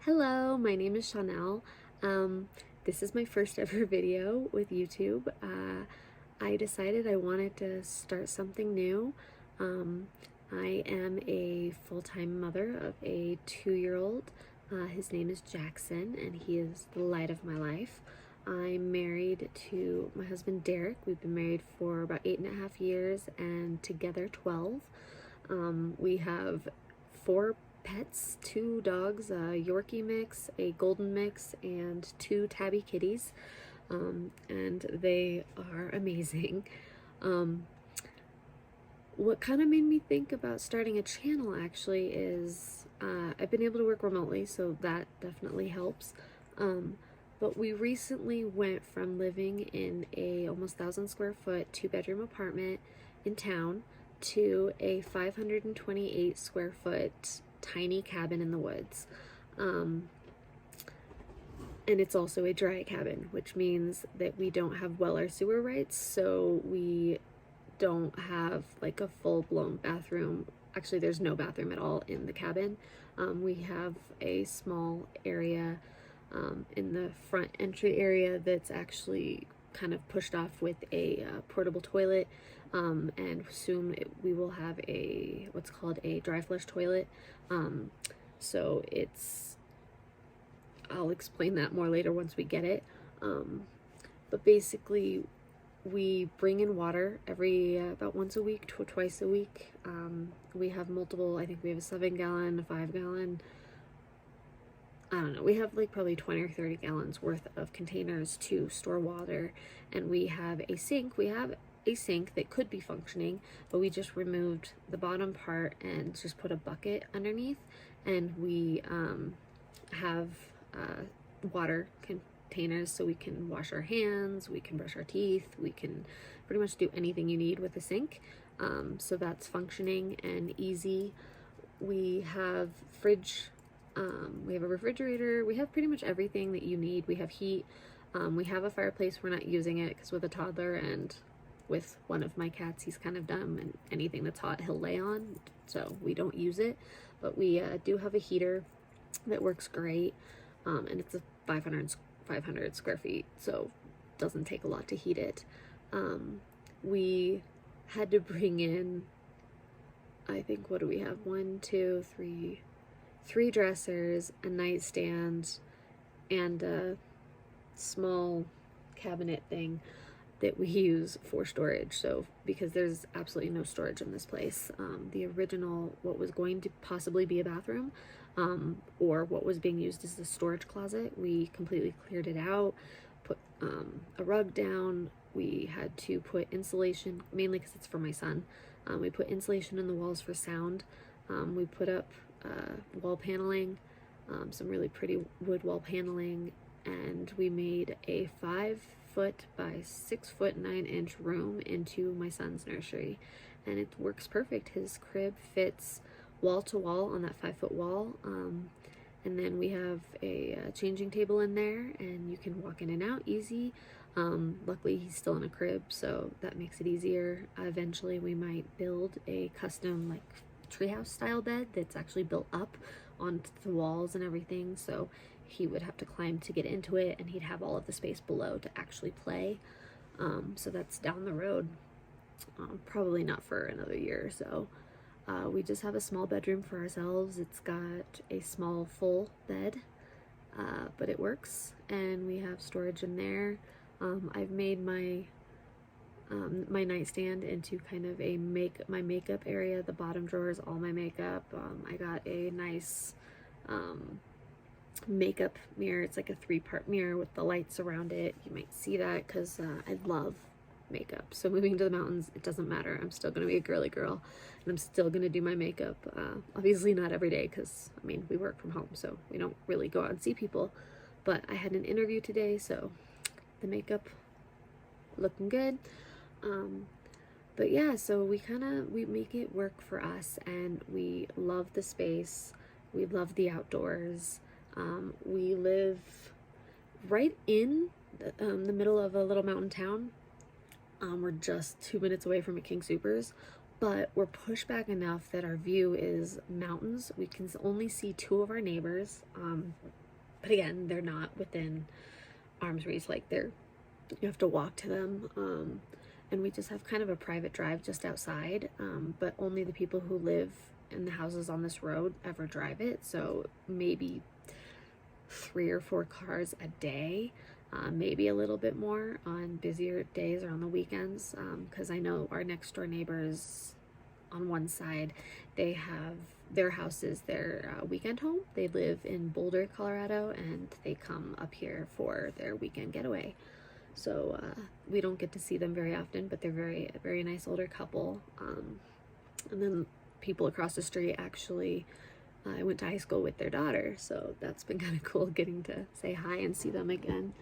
Hello, my name is Shaunelle. This is my first ever video with YouTube. I decided I wanted to start something new. I am a full-time mother of a 2-year-old. His name is Jackson, and he is the light of my life. I'm married to my husband Derek. We've been married for about 8.5 years and together 12. We have 4 pets, 2 dogs, a Yorkie mix, a golden mix, and 2 tabby kitties, and they are amazing. What kind of made me think about starting a channel actually is I've been able to work remotely, so that definitely helps. But we recently went from living in a almost 1,000 square foot 2-bedroom apartment in town to a 528 square foot tiny cabin in the woods. And it's also a dry cabin, which means that we don't have well or sewer rights, so we don't have like a full-blown bathroom. Actually, there's no bathroom at all in the cabin. We have a small area in the front entry area that's actually kind of pushed off with a portable toilet, and soon we will have a what's called a dry flush toilet. So I'll explain that more later once we get it. But basically we bring in water every about once a week to twice a week. We have multiple, I think we have a 7-gallon, a 5-gallon, I don't know, we have like probably 20 or 30 gallons worth of containers to store water. And we have a sink. We have a sink that could be functioning, but we just removed the bottom part and just put a bucket underneath, and we have water containers so we can wash our hands, we can brush our teeth, we can pretty much do anything you need with the sink. So that's functioning and easy. We have we have a refrigerator. We have pretty much everything that you need. We have heat. We have a fireplace. We're not using it because with a toddler and with one of my cats, he's kind of dumb, and anything that's hot he'll lay on, so we don't use it. But we do have a heater that works great, and it's a 500 square feet, so it doesn't take a lot to heat it. We had to bring in, I think, what do we have? 3 dressers, a nightstand, and a small cabinet thing that we use for storage. So because there's absolutely no storage in this place, the original, what was going to possibly be a bathroom, or what was being used as the storage closet, we completely cleared it out, put a rug down. We had to put insulation, mainly because it's for my son. We put insulation in the walls for sound. We put up wall paneling, some really pretty wood wall paneling, and we made a 5-foot by 6-foot 9-inch room into my son's nursery, and it works perfect. His crib fits wall to wall on that 5-foot wall, and then we have a changing table in there, and you can walk in and out easy. Luckily he's still in a crib, so that makes it easier. Eventually we might build a custom like treehouse style bed that's actually built up onto the walls and everything, so he would have to climb to get into it, and he'd have all of the space below to actually play. So that's down the road, probably not for another year or so. We just have a small bedroom for ourselves. It's got a small full bed, but it works, and we have storage in there. I've made my nightstand into kind of my makeup area. The bottom drawer is all my makeup. I got a nice makeup mirror. It's like a 3-part mirror with the lights around it. You might see that because I love makeup. So moving to the mountains, it doesn't matter. I'm still gonna be a girly girl, and I'm still gonna do my makeup. Obviously not every day, because I mean we work from home, so we don't really go out and see people. But I had an interview today, so the makeup looking good. But yeah, so we make it work for us, and we love the space. We love the outdoors. We live right in the middle of a little mountain town. We're just 2 minutes away from a King Soopers, but we're pushed back enough that our view is mountains. We can only see two of our neighbors, but again, they're not within arm's reach. Like, you have to walk to them, and we just have kind of a private drive just outside, but only the people who live in the houses on this road ever drive it, so maybe 3 or 4 cars a day, maybe a little bit more on busier days or on the weekends, because I know our next door neighbors on one side, they have their house is their weekend home. They live in Boulder, Colorado, and they come up here for their weekend getaway. So we don't get to see them very often, but they're a very nice older couple. And then people across the street, actually, I went to high school with their daughter, so that's been kind of cool getting to say hi and see them again.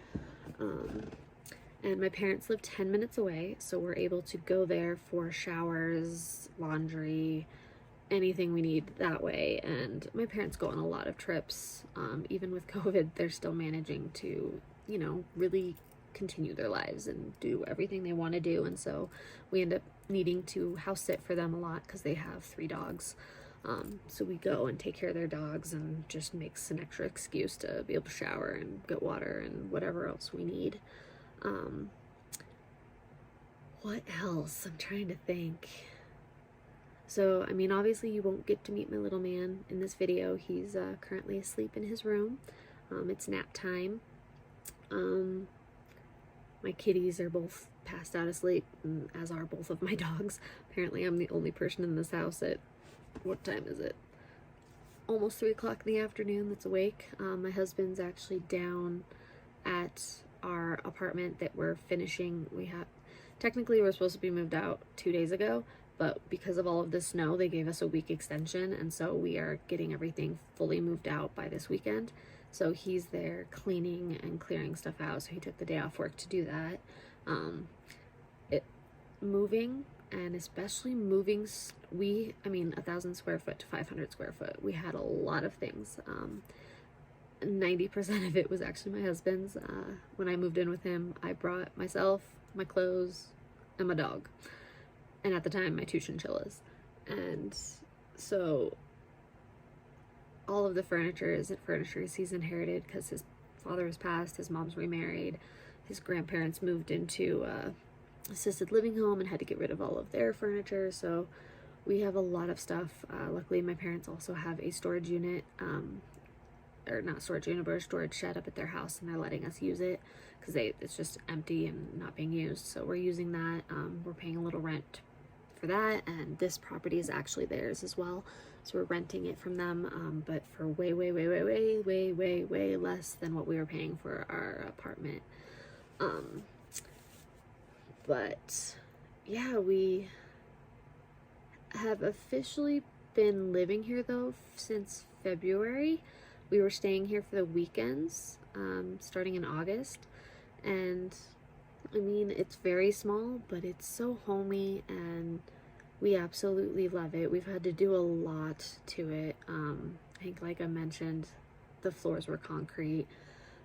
And my parents live 10 minutes away, so we're able to go there for showers, laundry, anything we need that way. And my parents go on a lot of trips. Even with COVID, they're still managing to, really continue their lives and do everything they want to do. And so we end up needing to house sit for them a lot because they have 3 dogs. So we go and take care of their dogs, and just makes an extra excuse to be able to shower and get water and whatever else we need. What else? I'm trying to think. So, I mean, obviously you won't get to meet my little man in this video. He's currently asleep in his room. It's nap time. My kitties are both passed out asleep, as are both of my dogs. Apparently I'm the only person in this house at, what time is it? Almost 3 o'clock in the afternoon that's awake. My husband's actually down at our apartment that we're finishing. Technically we're supposed to be moved out 2 days ago, but because of all of the snow, they gave us a week extension, and so we are getting everything fully moved out by this weekend. So he's there cleaning and clearing stuff out, so he took the day off work to do that. Moving, and especially moving, 1,000 square foot to 500 square foot, we had a lot of things. 90% of it was actually my husband's. When I moved in with him, I brought myself, my clothes, and my dog. And at the time, my 2 chinchillas. And so all of the furniture he's inherited because his father was passed, his mom's remarried, his grandparents moved into assisted living home and had to get rid of all of their furniture. So we have a lot of stuff. Luckily, my parents also have a storage unit, or not storage unit, but a storage shed up at their house, and they're letting us use it because it's just empty and not being used. So we're using that. We're paying a little rent for that, and this property is actually theirs as well. So we're renting it from them, but for way less than what we were paying for our apartment. But yeah, we have officially been living here though since February. We were staying here for the weekends, starting in August, and I mean, it's very small, but it's so homey, and we absolutely love it. We've had to do a lot to it. I think, like I mentioned, the floors were concrete.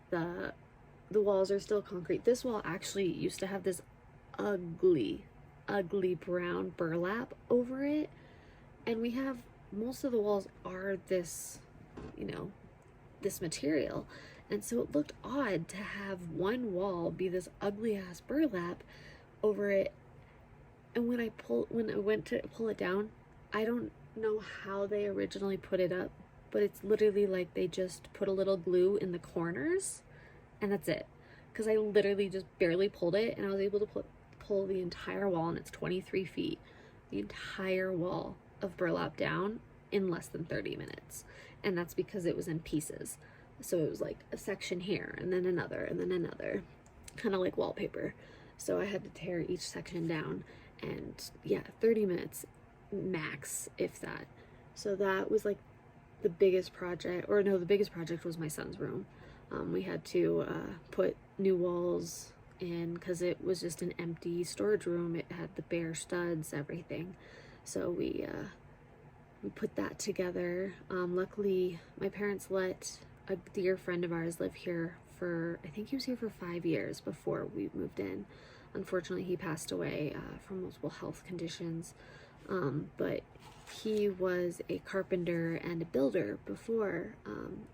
The walls are still concrete. This wall actually used to have this ugly brown burlap over it, and we have, most of the walls are this, this material, and so it looked odd to have one wall be this ugly ass burlap over it. And when I went to pull it down, I don't know how they originally put it up, but it's literally like they just put a little glue in the corners, and that's it. Because I literally just barely pulled it, and I was able to pull the entire wall, and it's 23 feet, the entire wall of burlap down in less than 30 minutes. And that's because it was in pieces. So it was like a section here, and then another, and then another, kind of like wallpaper. So I had to tear each section down, and yeah, 30 minutes max, if that. So that was like the biggest project, or no, the biggest project was my son's room. We had to put new walls in because it was just an empty storage room. It had the bare studs, everything. So we put that together. Luckily, my parents let a dear friend of ours live here for, I think he was here for 5 years before we moved in. Unfortunately, he passed away from multiple health conditions. But he was a carpenter and a builder before,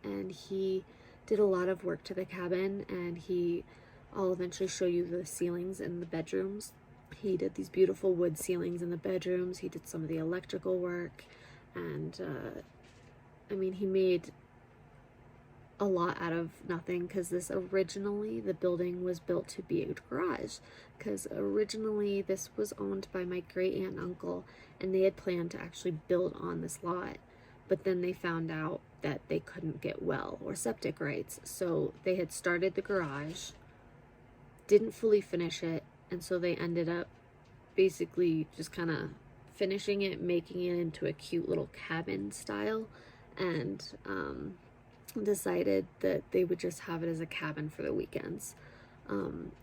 and he did a lot of work to the cabin, and I'll eventually show you the ceilings in the bedrooms. He did these beautiful wood ceilings in the bedrooms. He did some of the electrical work, and I mean, he made a lot out of nothing, because the building was built to be a garage, because originally this was owned by my great aunt and uncle, and they had planned to actually build on this lot, but then they found out that they couldn't get well or septic rights, so they had started the garage, didn't fully finish it, and so they ended up basically just kind of finishing it, making it into a cute little cabin style, and decided that they would just have it as a cabin for the weekends.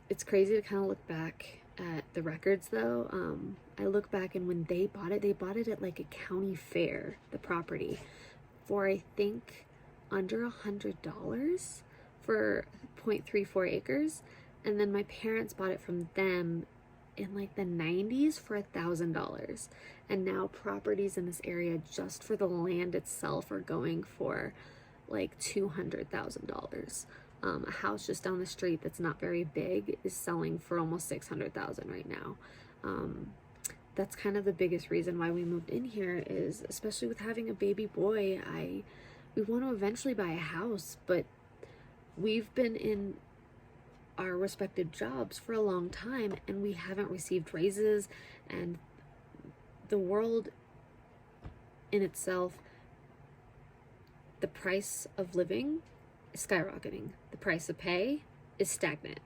It's crazy to kind of look back at the records, though. I look back, and when they bought it at like a county fair, the property, for I think under $100 for 0.34 acres. And then my parents bought it from them in like the 90s for $1,000. And now properties in this area just for the land itself are going for like $200,000. A house just down the street that's not very big is selling for almost $600,000 right now. That's kind of the biggest reason why we moved in here, is especially with having a baby boy, we want to eventually buy a house, but we've been in our respective jobs for a long time and we haven't received raises, and the world in itself, the price of living is skyrocketing. The price of pay is stagnant.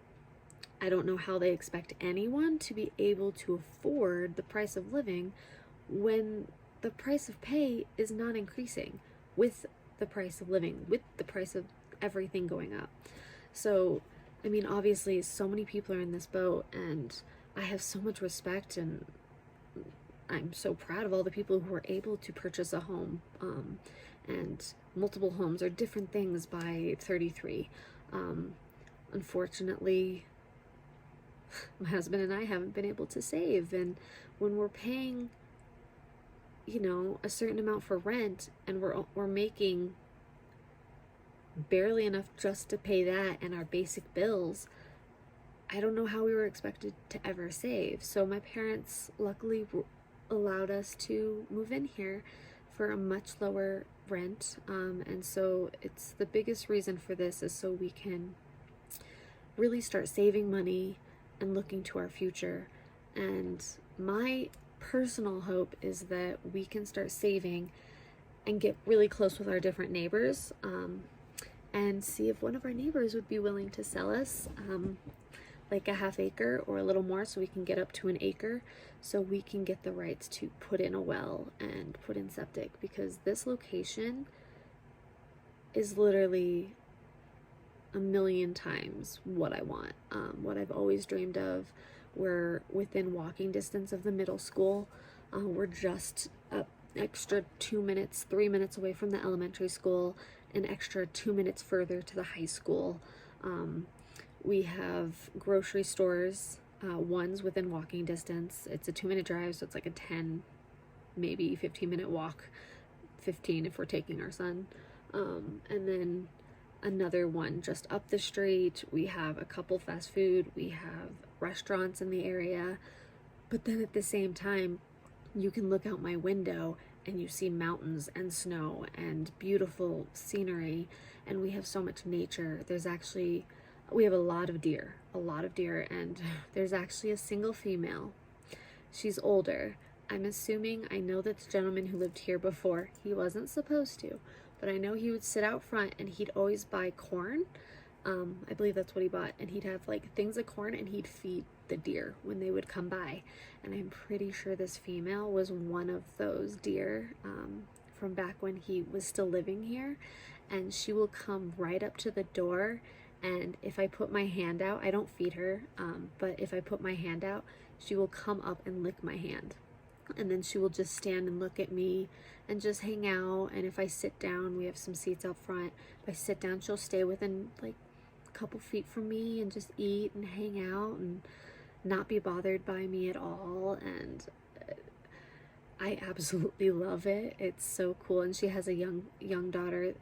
I don't know how they expect anyone to be able to afford the price of living when the price of pay is not increasing with the price of living, with the price of everything going up. So, I mean, obviously, so many people are in this boat, and I have so much respect, and I'm so proud of all the people who are able to purchase a home, and multiple homes or different things by 33. Unfortunately, my husband and I haven't been able to save, and when we're paying, a certain amount for rent, and we're making barely enough just to pay that and our basic bills, I don't know how we were expected to ever save. So my parents luckily allowed us to move in here for a much lower rent, and so it's the biggest reason for this is so we can really start saving money and looking to our future. And my personal hope is that we can start saving and get really close with our different neighbors, and see if one of our neighbors would be willing to sell us like a half acre or a little more, so we can get up to an acre, so we can get the rights to put in a well and put in septic, because this location is literally a million times what I want, what I've always dreamed of. We're within walking distance of the middle school. We're just an extra 2 minutes, 3 minutes away from the elementary school, an extra 2 minutes further to the high school. We have grocery stores, one's within walking distance. It's a 2-minute drive, so it's like a 10, maybe 15-minute walk, 15 if we're taking our son. And then another one just up the street. We have a couple fast food, we have restaurants in the area, but then at the same time, you can look out my window and you see mountains and snow and beautiful scenery, and we have so much nature. We have a lot of deer, and there's actually a single female. She's older. I'm assuming, I know that the gentleman who lived here before, he wasn't supposed to, but I know he would sit out front and he'd always buy corn. I believe that's what he bought, and he'd have like things of corn and he'd feed the deer when they would come by. And I'm pretty sure this female was one of those deer from back when he was still living here, and she will come right up to the door, and if I put my hand out, I don't feed her, but if I put my hand out, she will come up and lick my hand, and then she will just stand and look at me and just hang out. And if I sit down, we have some seats out front, if I sit down, she'll stay within like a couple feet from me and just eat and hang out and not be bothered by me at all. And I absolutely love it. It's so cool. And she has a young daughter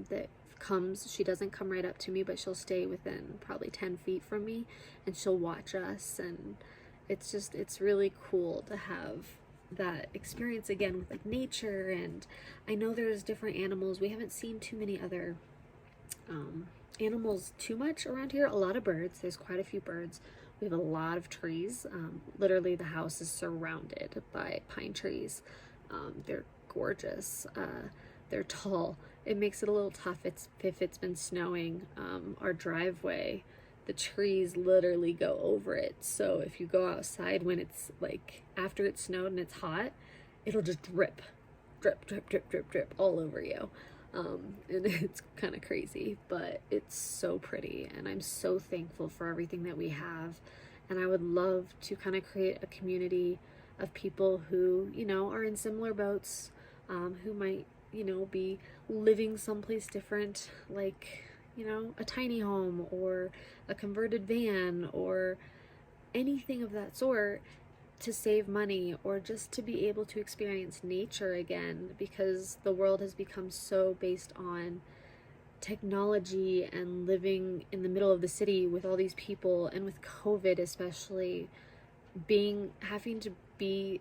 that comes. She doesn't come right up to me, but she'll stay within probably 10 feet from me, and she'll watch us. And it's really cool to have that experience again with like nature. And I know there's different animals. We haven't seen too many other animals too much around here. A lot of birds. There's quite a few birds. We have a lot of trees. Literally the house is surrounded by pine trees. They're gorgeous. They're tall. It makes it a little tough if it's been snowing. Our driveway, the trees literally go over it. So if you go outside when it's like after it snowed and it's hot, it'll just drip, drip, drip, drip, drip, drip all over you. And it's kind of crazy, but it's so pretty, and I'm so thankful for everything that we have. And I would love to kind of create a community of people who, you know, are in similar boats, who might, you know, be living someplace different, like, you know, a tiny home or a converted van or anything of that sort, to save money or just to be able to experience nature again, because the world has become so based on technology and living in the middle of the city with all these people, and with COVID especially, having to be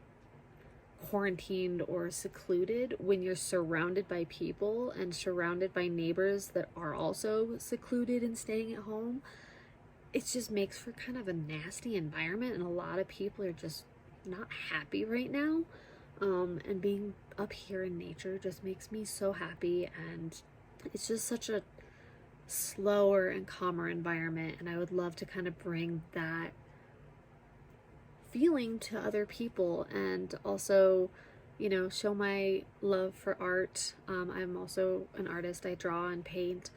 quarantined or secluded when you're surrounded by people and surrounded by neighbors that are also secluded and staying at home. It just makes for kind of a nasty environment, and a lot of people are just not happy right now. And being up here in nature just makes me so happy, and it's just such a slower and calmer environment, and I would love to kind of bring that feeling to other people, and also, you know, show my love for art. I'm also an artist. I draw and paint.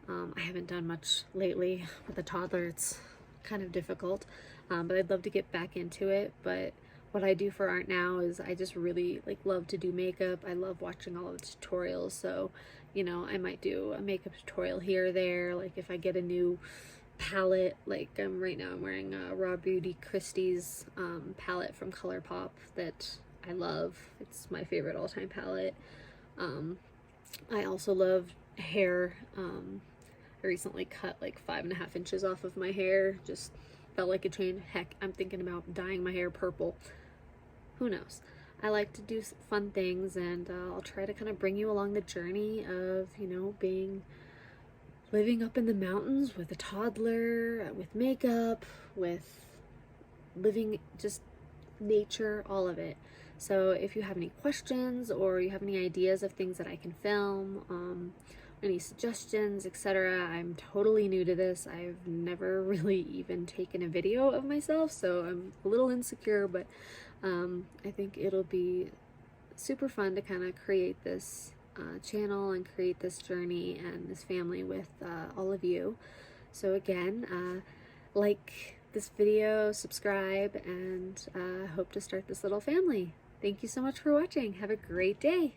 I haven't done much lately with a toddler. It's kind of difficult, but I'd love to get back into it. But what I do for art now is I just really like love to do makeup. I love watching all of the tutorials. So, you know, I might do a makeup tutorial here or there. Like if I get a new palette, like right now I'm wearing a Raw Beauty Christie's palette from ColourPop that I love. It's my favorite all-time palette. I also love hair. I recently cut like 5.5 inches off of my hair. Just felt like a change. Heck, I'm thinking about dyeing my hair purple. Who knows? I like to do fun things, and I'll try to kind of bring you along the journey of, you know, living up in the mountains with a toddler, with makeup, with living just nature, all of it. So if you have any questions or you have any ideas of things that I can film, any suggestions, etc. I'm totally new to this. I've never really even taken a video of myself, so I'm a little insecure, but I think it'll be super fun to kind of create this channel and create this journey and this family with all of you. So again, like this video, subscribe, and hope to start this little family. Thank you so much for watching. Have a great day.